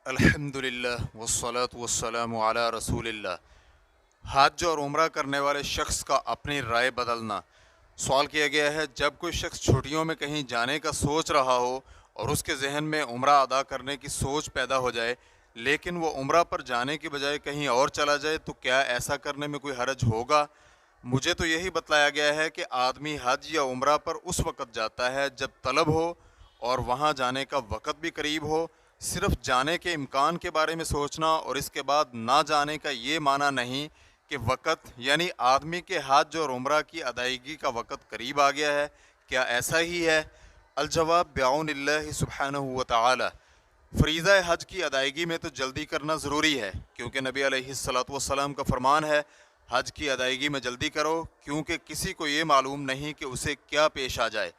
الحمدللہ والصلاة والسلام علی رسول اللہ۔ حج اور عمرہ کرنے والے شخص کا اپنی رائے بدلنا۔ سوال کیا گیا ہے، جب کوئی شخص چھٹیوں میں کہیں جانے کا سوچ رہا ہو اور اس کے ذہن میں عمرہ ادا کرنے کی سوچ پیدا ہو جائے، لیکن وہ عمرہ پر جانے کی بجائے کہیں اور چلا جائے، تو کیا ایسا کرنے میں کوئی حرج ہوگا؟ مجھے تو یہی بتلایا گیا ہے کہ آدمی حج یا عمرہ پر اس وقت جاتا ہے جب طلب ہو اور وہاں جانے کا وقت بھی قریب ہو۔ صرف جانے کے امکان کے بارے میں سوچنا اور اس کے بعد نہ جانے کا یہ معنی نہیں کہ وقت، یعنی آدمی کے حج اور عمرہ کی ادائیگی کا وقت قریب آ گیا ہے۔ کیا ایسا ہی ہے؟ الجواب بعون اللہ سبحانہ و تعالی۔ فریضہ حج کی ادائیگی میں تو جلدی کرنا ضروری ہے، کیونکہ نبی علیہ الصلوۃ والسلام کا فرمان ہے، حج کی ادائیگی میں جلدی کرو، کیونکہ کسی کو یہ معلوم نہیں کہ اسے کیا پیش آ جائے۔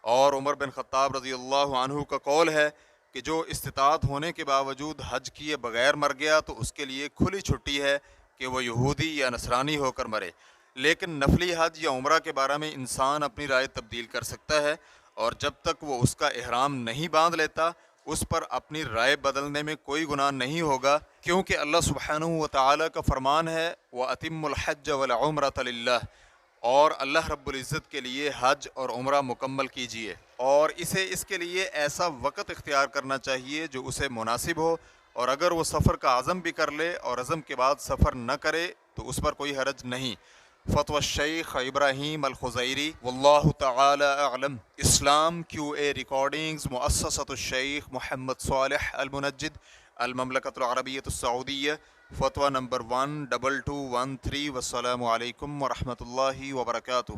اور عمر بن خطاب رضی اللہ عنہ کا قول ہے کہ جو استطاعت ہونے کے باوجود حج کیے بغیر مر گیا تو اس کے لیے کھلی چھٹی ہے کہ وہ یہودی یا نصرانی ہو کر مرے۔ لیکن نفلی حج یا عمرہ کے بارے میں انسان اپنی رائے تبدیل کر سکتا ہے، اور جب تک وہ اس کا احرام نہیں باندھ لیتا اس پر اپنی رائے بدلنے میں کوئی گناہ نہیں ہوگا، کیونکہ اللہ سبحانہ و تعالیٰ کا فرمان ہے وَأَتِمُّ الْحَجَّ وَالْعُمْرَةَ لِلَّهِ، اور اللہ رب العزت کے لیے حج اور عمرہ مکمل کیجیے، اور اسے اس کے لیے ایسا وقت اختیار کرنا چاہیے جو اسے مناسب ہو، اور اگر وہ سفر کا عزم بھی کر لے اور عزم کے بعد سفر نہ کرے تو اس پر کوئی حرج نہیں۔ فتوی الشیخ ابراہیم الخزیری واللہ تعالی اعلم۔ اسلام QA ریکارڈنگز، مؤسسۃ الشیخ محمد صالح المنجد، المملکۃ العربیۃ السعودیہ، فتویٰ نمبر 12213۔ والسلام علیکم ورحمۃ اللہ وبرکاتہ۔